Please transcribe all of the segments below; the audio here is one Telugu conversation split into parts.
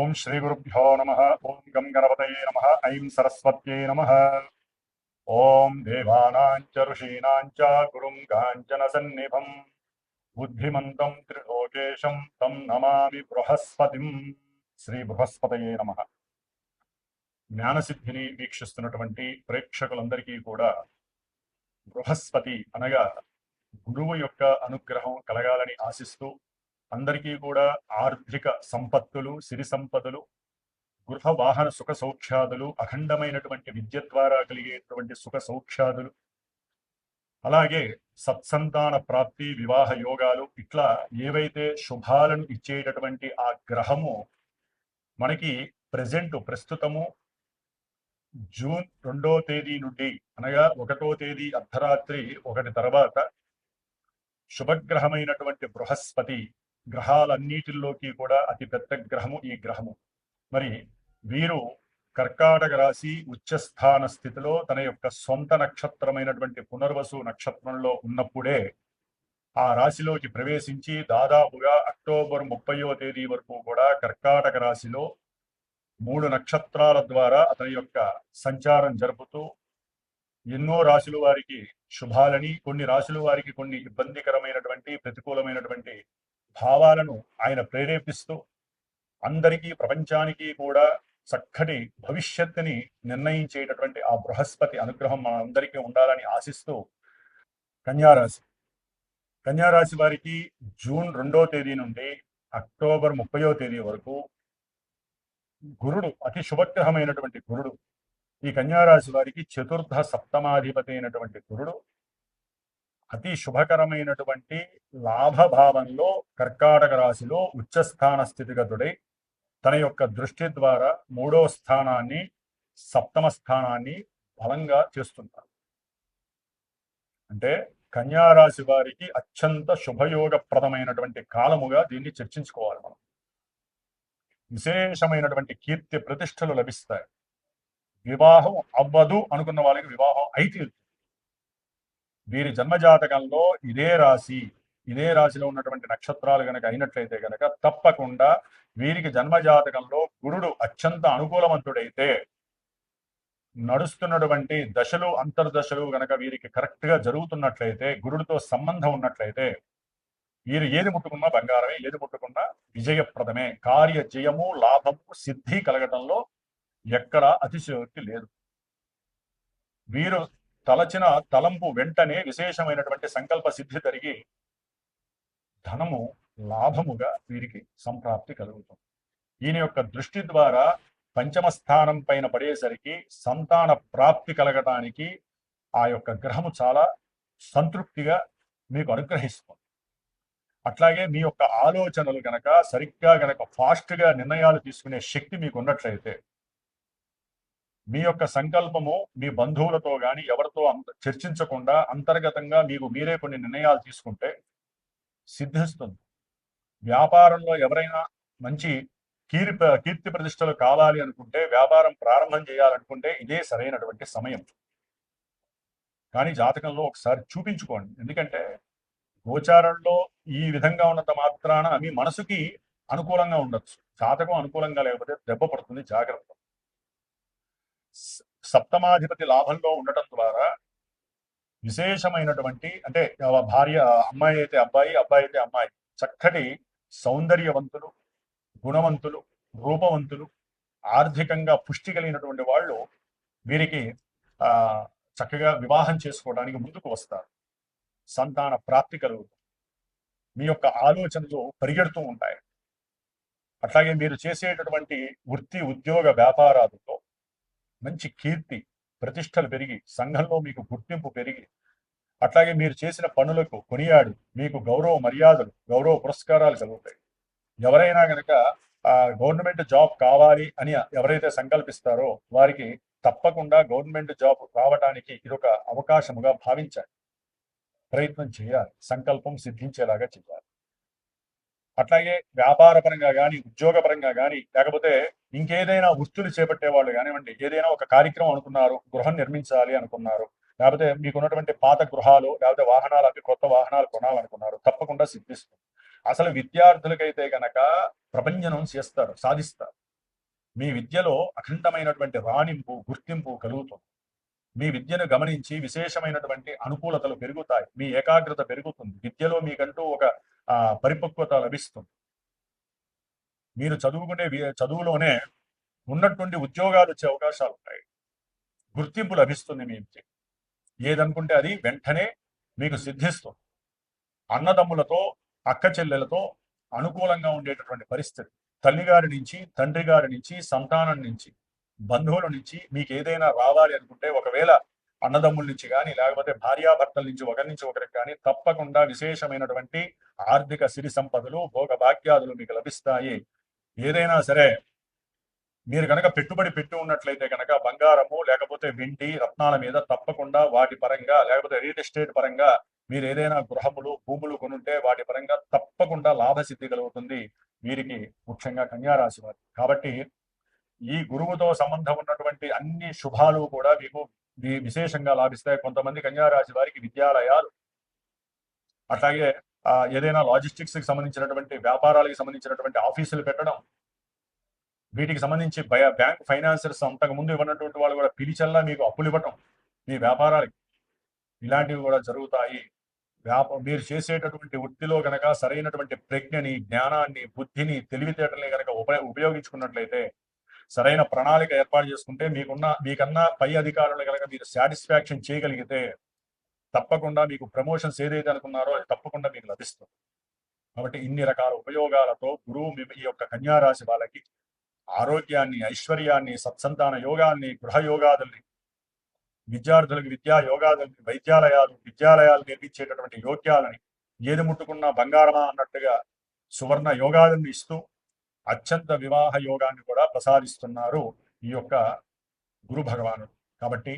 ఓం శ్రీ గురుభ్యో నమః. ఓం గం గణపతయే నమః. ఐం సరస్వత్యై నమః. ఓం దేవానాం చ ఋషీణాం చ గురుం కాంచన సన్నిభం బుద్ధిమంతం త్రిలోకేశం తం నమామి బృహస్పతిం. శ్రీ బృహస్పతయే నమః. జ్ఞానసిద్ధిని వీక్షిస్తున్నటువంటి ప్రేక్షకులందరికీ కూడా బృహస్పతి అనగా గురువు యొక్క అనుగ్రహం కలగాలని ఆశిస్తూ అందరికీ కూడా ఆర్థిక సంపత్తులు, సిరి సంపదలు, గృహ వాహన సుఖ సౌఖ్యాదులు, అఖండమైనటువంటి విద్య ద్వారా కలిగేటువంటి సుఖ సౌఖ్యాదులు, అలాగే సత్సంతాన ప్రాప్తి, వివాహ యోగాలు, ఇట్లా ఏవైతే శుభాలను ఇచ్చేటటువంటి ఆ గ్రహము మనకి ప్రస్తుతము జూన్ 2వ తేదీ నుండి అనగా 1వ తేదీ అర్ధరాత్రి 1 తర్వాత శుభగ్రహమైనటువంటి బృహస్పతి, గ్రహాలన్నిటిలోకి కూడా అతి పెద్ద గ్రహము ఈ గ్రహము. మరి వీరు కర్కాటక రాశి ఉచ్చస్థాన స్థితిలో తన యొక్క సొంత నక్షత్రమైనటువంటి పునర్వసు నక్షత్రంలో ఉన్నప్పుడే ఆ రాశిలోకి ప్రవేశించి దాదాపుగా అక్టోబర్ 30వ తేదీ వరకు కూడా కర్కాటక రాశిలో 3 నక్షత్రాల ద్వారా అతని యొక్క సంచారం జరుపుతూ ఎన్నో రాశుల వారికి శుభాలని, కొన్ని రాశుల వారికి కొన్ని ఇబ్బందికరమైనటువంటి ప్రతికూలమైనటువంటి భావాలను ఆయన ప్రేరేపిస్తూ అందరికీ, ప్రపంచానికి కూడా చక్కటి భవిష్యత్తుని నిర్ణయించేటటువంటి ఆ బృహస్పతి అనుగ్రహం మనందరికీ ఉండాలని ఆశిస్తూ కన్యారాశి కన్యారాశి వారికి జూన్ 2వ తేదీ నుండి అక్టోబర్ 30వ తేదీ వరకు గురుడు, అతి శుభగ్రహమైనటువంటి గురుడు, ఈ కన్యారాశి వారికి చతుర్థ సప్తమాధిపతి అయినటువంటి గురుడు అతి శుభకరమైనటువంటి లాభభావంలో కర్కాటక రాశిలో ఉచ్చస్థాన స్థితిగతుడై తన యొక్క దృష్టి ద్వారా 3వ స్థానాన్ని, సప్తమ స్థానాన్ని బలంగా చేస్తున్నారు. అంటే కన్యారాశి వారికి అత్యంత శుభయోగప్రదమైనటువంటి కాలముగా దీన్ని చర్చించుకోవాలి మనం. విశేషమైనటువంటి కీర్తి ప్రతిష్టలు లభిస్తాయి. వివాహం అవ్వదు అనుకున్న వాళ్ళకి వివాహం అయితే వీరి జన్మజాతకంలో ఇదే రాశిలో ఉన్నటువంటి నక్షత్రాలు గనక అయినట్లయితే గనక తప్పకుండా వీరికి జన్మజాతకంలో గురుడు అత్యంత అనుకూలవంతుడైతే నడుస్తున్నటువంటి దశలు, అంతర్దశలు గనక వీరికి కరెక్ట్ గా జరుగుతున్నట్లయితే, గురుడితో సంబంధం ఉన్నట్లయితే వీరు ఏది ముట్టుకున్నా బంగారమే, ఏది ముట్టుకున్నా విజయప్రదమే. కార్య జయము, లాభము, సిద్ధి కలగటంలో ఎక్కడ అతిశయోక్తి లేదు. వీరు తలచిన తలంపు వెంటనే విశేషమైనటువంటి సంకల్ప సిద్ధి జరిగి ధనము లాభముగా వీరికి సంప్రాప్తి కలుగుతుంది. ఈయన యొక్క దృష్టి ద్వారా పంచమ స్థానం పైన పడేసరికి సంతాన ప్రాప్తి కలగటానికి ఆ యొక్క గ్రహము చాలా సంతృప్తిగా మీకు అనుగ్రహిస్తుంది. అట్లాగే మీ యొక్క ఆలోచనలు గనక సరిగ్గా గనక ఫాస్ట్గా నిర్ణయాలు తీసుకునే శక్తి మీకు ఉన్నట్లయితే, మీ యొక్క సంకల్పము మీ బంధువులతో కానీ ఎవరితో చర్చించకుండా అంతర్గతంగా మీకు మీరే కొన్ని నిర్ణయాలు తీసుకుంటే సిద్ధిస్తుంది. వ్యాపారంలో ఎవరైనా మంచి కీర్తి ప్రతిష్టలు కావాలి అనుకుంటే, వ్యాపారం ప్రారంభం చేయాలనుకుంటే ఇదే సరైనటువంటి సమయం. కానీ జాతకంలో ఒకసారి చూపించుకోండి. ఎందుకంటే గోచారంలో ఈ విధంగా ఉన్నంత మాత్రాన మీ మనసుకి అనుకూలంగా ఉండొచ్చు, జాతకం అనుకూలంగా లేకపోతే దెబ్బ పడుతుంది. జాగ్రత్త. సప్తమాధిపతి లాభంలో ఉండటం ద్వారా విశేషమైనటువంటి, అంటే భార్య, అమ్మాయి అయితే అబ్బాయి, అబ్బాయి అయితే అమ్మాయి, చక్కటి సౌందర్యవంతులు, గుణవంతులు, రూపవంతులు, ఆర్థికంగా పుష్టి కలిగినటువంటి వాళ్ళు వీరికి చక్కగా వివాహం చేసుకోవడానికి ముందుకు వస్తారు. సంతాన ప్రాప్తి కలుగుతుంది. మీ యొక్క ఆలోచనలు పరిగెడుతూ ఉంటాయి. అట్లాగే మీరు చేసేటటువంటి వృత్తి, ఉద్యోగ, వ్యాపారాలతో మంచి కీర్తి ప్రతిష్టలు పెరిగి సంఘంలో మీకు గుర్తింపు పెరిగి, అట్లాగే మీరు చేసిన పనులకు కొనియాడి మీకు గౌరవ మర్యాదలు, గౌరవ పురస్కారాలు కలుగుతాయి. ఎవరైనా గనక గవర్నమెంట్ జాబ్ కావాలి అని ఎవరైతే సంకల్పిస్తారో వారికి తప్పకుండా గవర్నమెంట్ జాబ్ రావడానికి ఇదొక అవకాశముగా భావించాలి. ప్రయత్నం చేయాలి, సంకల్పం సిద్ధించేలాగా చేయాలి. అట్లాగే వ్యాపారపరంగా కానీ, ఉద్యోగపరంగా కానీ, లేకపోతే ఇంకేదైనా వృత్తులు చేపట్టే వాళ్ళు కానివ్వండి, ఏదైనా ఒక కార్యక్రమం అనుకున్నారు, గృహం నిర్మించాలి అనుకున్నారు, లేకపోతే మీకున్నటువంటి పాత గృహాలు లేకపోతే వాహనాలు, అవి కొత్త వాహనాలు కొనాలనుకున్నారు, తప్పకుండా సిద్ధిస్తుంది. అసలు విద్యార్థులకైతే గనక ప్రపంచనం చేస్తారు, సాధిస్తారు. మీ విద్యలో అఖండమైనటువంటి రాణింపు గుర్తింపు కలుగుతుంది. మీ విద్యను గమనించి విశేషమైనటువంటి అనుకూలతలు పెరుగుతాయి. మీ ఏకాగ్రత పెరుగుతుంది. విద్యలో మీకంటూ ఒక పరిపక్వత లభిస్తుంది. మీరు చదువుకునే చదువులోనే ఉన్నటువంటి ఉద్యోగాలు వచ్చే అవకాశాలు ఉంటాయి. గుర్తింపు లభిస్తుంది. మీ విద్య ఏదనుకుంటే అది వెంటనే మీకు సిద్ధిస్తుంది. అన్నదమ్ములతో అక్క చెల్లెలతో అనుకూలంగా ఉండేటటువంటి పరిస్థితి, తల్లిగారి నుంచి తండ్రి గారి నుంచి సంతానం నుంచి బంధువుల నుంచి మీకు ఏదైనా రావాలి అనుకుంటే, ఒకవేళ అన్నదమ్ముల నుంచి కానీ లేకపోతే భార్యాభర్తల నుంచి ఒకరి నుంచి ఒకరికి కానీ తప్పకుండా విశేషమైనటువంటి ఆర్థిక సిరి సంపదలు భోగ భాగ్యాదులు మీకు లభిస్తాయి. ఏదైనా సరే మీరు కనుక పెట్టుబడి పెట్టి ఉన్నట్లయితే కనుక బంగారము లేకపోతే వెండి రత్నాల మీద తప్పకుండా వాటి పరంగా లేకపోతే రియల్ ఎస్టేట్ పరంగా మీరు ఏదైనా గృహములు భూములు కొనుంటే వాటి పరంగా తప్పకుండా లాభసిద్ధి కలుగుతుంది వీరికి, ముఖ్యంగా కన్యారాశి వారికి. కాబట్టి ఈ గురువుతో సంబంధం ఉన్నటువంటి అన్ని శుభాలు కూడా మీకు విశేషంగా లాభిస్తాయి. కొంతమంది కన్యారాశి వారికి విద్యాలయాలు, అట్లాగే ఏదైనా లాజిస్టిక్స్ కి సంబంధించినటువంటి వ్యాపారాలకు సంబంధించినటువంటి ఆఫీసులు పెట్టడం, వీటికి సంబంధించి బ్యాంక్ ఫైనాన్సర్స్ అంతకు ముందు ఇవ్వనటువంటి వాళ్ళు కూడా పిలిచల్లా మీకు అప్పులు ఇవ్వటం మీ వ్యాపారాలకి, ఇలాంటివి కూడా జరుగుతాయి. మీరు చేసేటటువంటి వృత్తిలో కనుక సరైనటువంటి ప్రజ్ఞని, జ్ఞానాన్ని, బుద్ధిని, తెలివితేటల్ని కనుక ఉపయోగించుకున్నట్లయితే, సరైన ప్రణాళిక ఏర్పాటు చేసుకుంటే మీకన్నా పై అధికారులు కనుక మీరు సాటిస్ఫాక్షన్ చేయగలిగితే తప్పకుండా మీకు ప్రమోషన్స్ ఏదైతే అనుకున్నారో అది తప్పకుండా మీకు లభిస్తుంది. కాబట్టి ఇన్ని రకాల ఉపయోగాలతో గురువు ఈ యొక్క కన్యారాశి వాళ్ళకి ఆరోగ్యాన్ని, ఐశ్వర్యాన్ని, సత్సంతాన యోగాన్ని, గృహ యోగాదుల్ని, విద్యార్థులకు విద్యా యోగాదుల్ని, విద్యాలయాలు నిర్మించేటటువంటి యోగ్యాలని, ఏది ముట్టుకున్నా బంగారమా అన్నట్టుగా సువర్ణ యోగాలను ఇస్తూ అత్యంత వివాహ యోగాన్ని కూడా ప్రసాదిస్తున్నారు ఈ యొక్క గురు భగవానుడు. కాబట్టి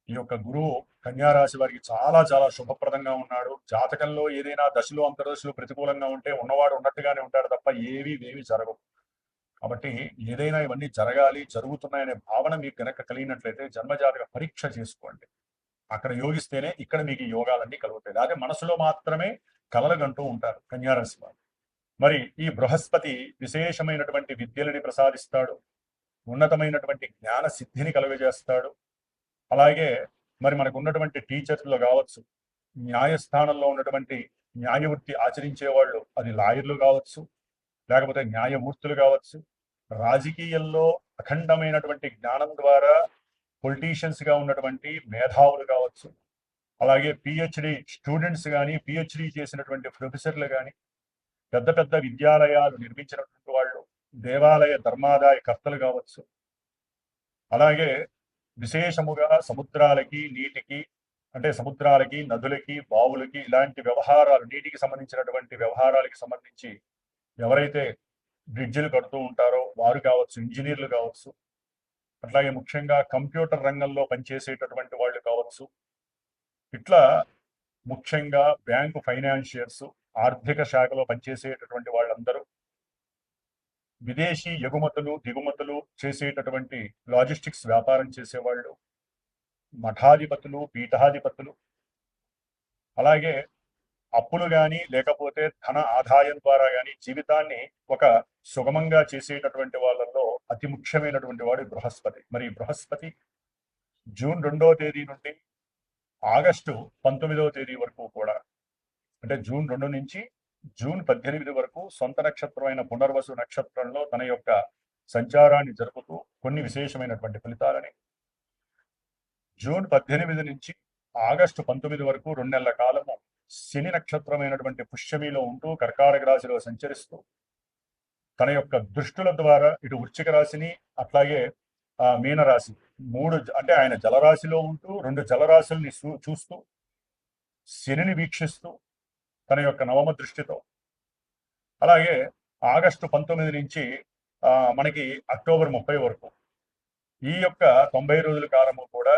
ఈ యొక్క గురువు కన్యారాశి వారికి చాలా చాలా శుభప్రదంగా ఉన్నాడు. జాతకంలో ఏదైనా దశలు అంతర్దశలు ప్రతికూలంగా ఉంటే ఉన్నవాడు ఉన్నట్టుగానే ఉంటాడు తప్ప ఏవి జరగవు. కాబట్టి ఏదైనా ఇవన్నీ జరగాలి, జరుగుతున్నాయనే భావన మీకు కనుక కలిగినట్లయితే జన్మజాతక పరీక్ష చేసుకోండి. అక్కడ యోగిస్తేనే ఇక్కడ మీకు ఈ యోగాలన్నీ కలుగుతాయి. అదే మనసులో మాత్రమే కలలుగంటూ ఉంటారు కన్యారాశి వారు. మరి ఈ బృహస్పతి విశేషమైనటువంటి విద్యలని ప్రసాదిస్తాడు, ఉన్నతమైనటువంటి జ్ఞాన సిద్ధిని కలుగజేస్తాడు. అలాగే మరి మనకు ఉన్నటువంటి టీచర్స్లో కావచ్చు, న్యాయస్థానంలో ఉన్నటువంటి న్యాయవృత్తి ఆచరించే వాళ్ళు, అది లాయర్లు కావచ్చు లేకపోతే న్యాయమూర్తులు కావచ్చు, రాజకీయాల్లో అఖండమైనటువంటి జ్ఞానం ద్వారా పొలిటీషియన్స్ గా ఉన్నటువంటి మేధావులు కావచ్చు, అలాగే పిహెచ్డి స్టూడెంట్స్ కానీ పిహెచ్డి చేసినటువంటి ప్రొఫెసర్లు కానీ, పెద్ద పెద్ద విద్యాలయాలు నిర్మించినటువంటి వాళ్ళు, దేవాలయ ధర్మాదాయ కర్తలు కావచ్చు, అలాగే విశేషముగా సముద్రాలకి నీటికి అంటే సముద్రాలకి నదులకి బావులకి ఇలాంటి వ్యవహారాలు, నీటికి సంబంధించినటువంటి వ్యవహారాలకి సంబంధించి ఎవరైతే బ్రిడ్జిలు కడుతూ ఉంటారో వారు కావచ్చు, ఇంజనీర్లు కావచ్చు, అట్లాగే ముఖ్యంగా కంప్యూటర్ రంగంలో పనిచేసేటటువంటి వాళ్ళు కావచ్చు, ఇట్లా ముఖ్యంగా బ్యాంకు ఫైనాన్షియర్స్, ఆర్థిక శాఖలో పనిచేసేటటువంటి వాళ్ళందరూ, విదేశీ ఎగుమతులు దిగుమతులు చేసేటటువంటి లాజిస్టిక్స్ వ్యాపారం చేసేవాళ్ళు, మఠాధిపతులు, పీఠాధిపతులు, అలాగే అప్పులు కానీ లేకపోతే ధన ఆదాయం ద్వారా కానీ జీవితాన్ని ఒక సుగమంగా చేసేటటువంటి వాళ్ళల్లో అతి ముఖ్యమైనటువంటి వాడు బృహస్పతి. మరి బృహస్పతి జూన్ 2వ తేదీ నుండి ఆగస్టు 19వ తేదీ వరకు కూడా, అంటే జూన్ 2 నుంచి జూన్ 18 వరకు సొంత నక్షత్రమైన పునర్వసు నక్షత్రంలో తన యొక్క సంచారాన్ని జరుపుతూ కొన్ని విశేషమైనటువంటి ఫలితాలని, జూన్ 18 నుంచి ఆగస్టు 19 వరకు 2 నెలల కాలము శని నక్షత్రమైనటువంటి పుష్యమిలో ఉంటూ కర్కాటక రాశిలో సంచరిస్తూ తన యొక్క దృష్టుల ద్వారా ఇటు వృశ్చిక రాశిని అట్లాగే మీనరాశి అంటే ఆయన జలరాశిలో ఉంటూ 2 జలరాశుల్ని చూస్తూ శనిని వీక్షిస్తూ తన యొక్క నవమ దృష్టితో, అలాగే ఆగస్టు 19 నుంచి మనకి అక్టోబర్ 30 వరకు ఈ యొక్క 90 రోజుల కాలము కూడా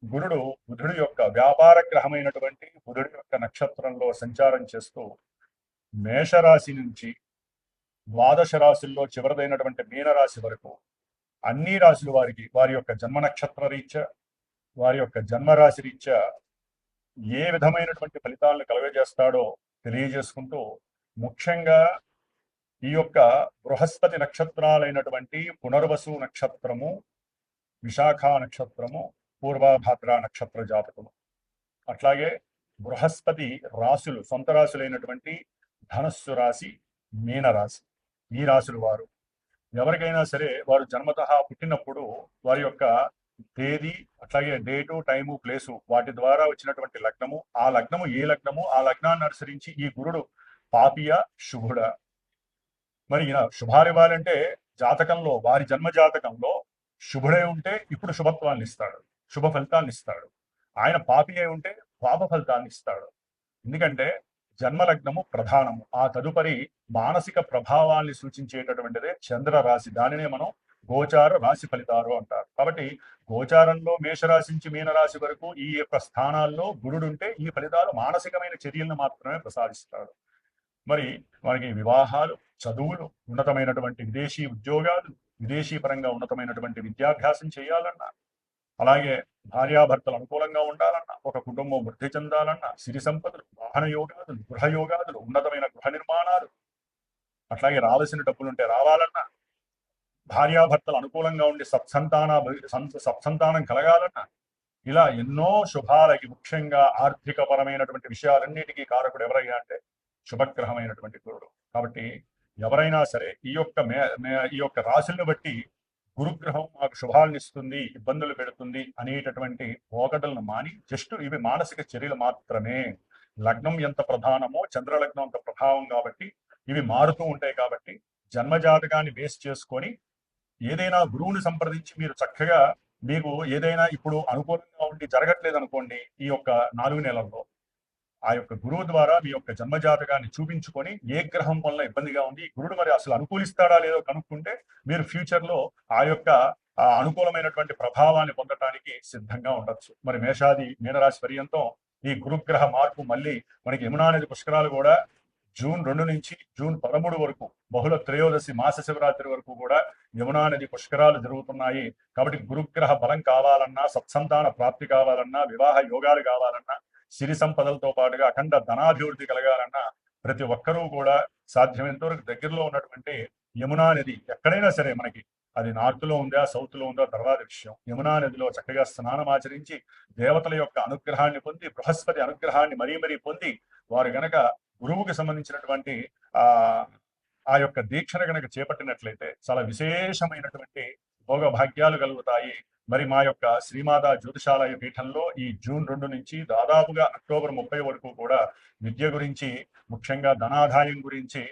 బుధుడు యొక్క వ్యాపార గ్రహమైనటువంటి బుధుడి యొక్క నక్షత్రంలో సంచారం చేస్తూ మేషరాశి నుంచి ద్వాదశ రాశుల్లో చివరిదైనటువంటి మీనరాశి వరకు అన్ని రాశుల వారికి వారి యొక్క జన్మ నక్షత్ర రీత్యా, వారి యొక్క జన్మరాశి రీత్యా ఏ విధమైనటువంటి ఫలితాలను కలుగజేస్తాడో తెలియజేసుకుంటూ, ముఖ్యంగా ఈ యొక్క బృహస్పతి నక్షత్రాలైనటువంటి పునర్వసు నక్షత్రము, విశాఖ నక్షత్రము, పూర్వభాద్ర నక్షత్ర జాతకము. అట్లాగే బృహస్పతి రాశులు, సొంత రాశులైనటువంటి ధనస్సు రాశి, మీనరాశి, ఈ రాశులు వారు ఎవరికైనా సరే వారు జన్మతః పుట్టినప్పుడు వారి యొక్క తేదీ, అట్లాగే డేటు, టైము, ప్లేసు, వాటి ద్వారా వచ్చినటువంటి లగ్నము, ఆ లగ్నము ఏ లగ్నము, ఆ లగ్నాన్ని అనుసరించి ఈ గురుడు పాపియ శుభుడ. మరి ఈయన శుభాలు ఇవ్వాలంటే జాతకంలో, వారి జన్మ జాతకంలో శుభుడై ఉంటే ఇప్పుడు శుభత్వాన్ని ఇస్తాడు, శుభ ఫలితాన్ని ఇస్తాడు. ఆయన పాపి అయి ఉంటే పాప ఫలితాన్ని ఇస్తాడు. ఎందుకంటే జన్మలగ్నము ప్రధానము, ఆ తదుపరి మానసిక ప్రభావాల్ని సూచించేటటువంటిదే చంద్ర రాశి. దానినే మనం గోచార రాశి ఫలితాలు అంటారు. కాబట్టి గోచారంలో మేషరాశి నుంచి మీనరాశి వరకు ఈ యొక్క స్థానాల్లో గురుడుంటే ఈ ఫలితాలు మానసికమైన చర్యలను మాత్రమే ప్రసాదిస్తాడు. మరి మనకి వివాహాలు, చదువులు, ఉన్నతమైనటువంటి విదేశీ ఉద్యోగాలు, విదేశీ పరంగా ఉన్నతమైనటువంటి విద్యాభ్యాసం చేయాలన్నా, అలాగే భార్యాభర్తలు అనుకూలంగా ఉండాలన్నా, ఒక కుటుంబం వృద్ధి చెందాలన్నా, సిరి సంపదలు, వాహన యోగాదులు, గృహ యోగాదులు, ఉన్నతమైన గృహ నిర్మాణాలు, అట్లాగే రావాల్సిన డబ్బులుంటే రావాలన్నా, భార్యాభర్తలు అనుకూలంగా ఉండి సత్సంతానం కలగాలన్నా, ఇలా ఎన్నో శుభాలకి, ముఖ్యంగా ఆర్థిక పరమైనటువంటి విషయాలన్నిటికీ కారకుడు ఎవరయ్యా అంటే శుభగ్రహమైనటువంటి గురుడు. కాబట్టి ఎవరైనా సరే ఈ యొక్క రాశులను బట్టి గురుగ్రహం మాకు శుభాలను ఇస్తుంది, ఇబ్బందులు పెడుతుంది అనేటటువంటి పోకడలను మాని జస్ట్ ఇవి మానసిక చర్యలు మాత్రమే. లగ్నం ఎంత ప్రధానమో చంద్రలగ్నం అంత ప్రభావం కాబట్టి ఇవి మారుతూ ఉంటాయి. కాబట్టి జన్మజాతకాన్ని బేస్ చేసుకొని ఏదైనా గురువుని సంప్రదించి మీరు చక్కగా, మీకు ఏదైనా ఇప్పుడు అనుకూలంగా ఉండి జరగట్లేదు అనుకోండి, ఈ యొక్క 4 నెలల్లో ఆ యొక్క గురువు ద్వారా మీ యొక్క జన్మజాతకాన్ని చూపించుకొని ఏ గ్రహం వల్ల ఇబ్బందిగా ఉంది, గురుడు మరి అసలు అనుకూలిస్తాడా లేదో కనుక్కుంటే మీరు ఫ్యూచర్ లో ఆ యొక్క అనుకూలమైనటువంటి ప్రభావాన్ని పొందటానికి సిద్ధంగా ఉండొచ్చు. మరి మీనరాశి పర్యంతం ఈ గురుగ్రహ మార్పు మళ్ళీ మనకి యమునా నది పుష్కరాలు కూడా జూన్ 2 నుంచి జూన్ 13 వరకు, బహుళ త్రయోదశి మాస శివరాత్రి వరకు కూడా యమునా నది పుష్కరాలు జరుగుతున్నాయి. కాబట్టి గురుగ్రహ బలం కావాలన్నా, సత్సంతాన ప్రాప్తి కావాలన్నా, వివాహ యోగాలు కావాలన్నా, సిరి సంపదలతో పాటుగా అఖండ ధనాభివృద్ధి కలగాలన్నా ప్రతి ఒక్కరూ కూడా సాధ్యమైనంత వరకు దగ్గరలో ఉన్నటువంటి యమునా నది, ఎక్కడైనా సరే మనకి అది నార్త్ లో ఉందా, సౌత్ లో ఉందా తర్వాత విషయం, యమునా నదిలో చక్కగా స్నానం ఆచరించి దేవతల యొక్క అనుగ్రహాన్ని పొంది, బృహస్పతి అనుగ్రహాన్ని మరీ పొంది, వారు గనక గురువుకి సంబంధించినటువంటి ఆ యొక్క దీక్షను గనక చేపట్టినట్లయితే చాలా విశేషమైనటువంటి భోగ భాగ్యాలు కలుగుతాయి. మరి మా యొక్క శ్రీమాతా జ్యోతిషాలయ పీఠంలో ఈ జూన్ 2 నుంచి దాదాపుగా అక్టోబర్ 30 వరకు కూడా విద్య గురించి, ముఖ్యంగా ధనాదాయం గురించి,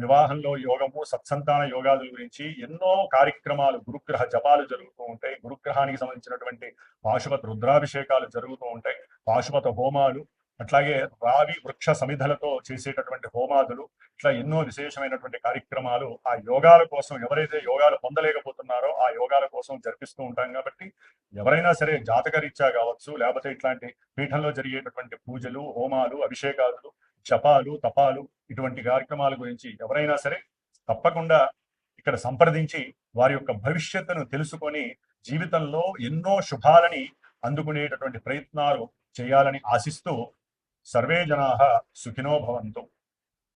వివాహంలో యోగము, సత్సంతాన యోగాల గురించి ఎన్నో కార్యక్రమాలు, గురుగ్రహ జపాలు జరుగుతూ ఉంటాయి. గురుగ్రహానికి సంబంధించినటువంటి పాశుపత రుద్రాభిషేకాలు జరుగుతూ ఉంటాయి, పాశుపత హోమాలు, అట్లాగే రావి వృక్ష సమిధలతో చేసేటటువంటి హోమాదులు, ఇట్లా ఎన్నో విశేషమైనటువంటి కార్యక్రమాలు ఆ యోగాల కోసం, ఎవరైతే యోగాలు పొందలేకపోతున్నారో ఆ యోగాల కోసం జరిపిస్తూ ఉంటాం. కాబట్టి ఎవరైనా సరే జాతకరీత్యా కావచ్చు, లేకపోతే ఇట్లాంటి పీఠంలో జరిగేటటువంటి పూజలు, హోమాలు, అభిషేకాలు, జపాలు, తపాలు, ఇటువంటి కార్యక్రమాల గురించి ఎవరైనా సరే తప్పకుండా ఇక్కడ సంప్రదించి వారి యొక్క భవిష్యత్తును తెలుసుకొని జీవితంలో ఎన్నో శుభాలని అందుకునేటటువంటి ప్రయత్నాలు చేయాలని ఆశిస్తూ సర్వే జనాః సుఖినో భవంతు.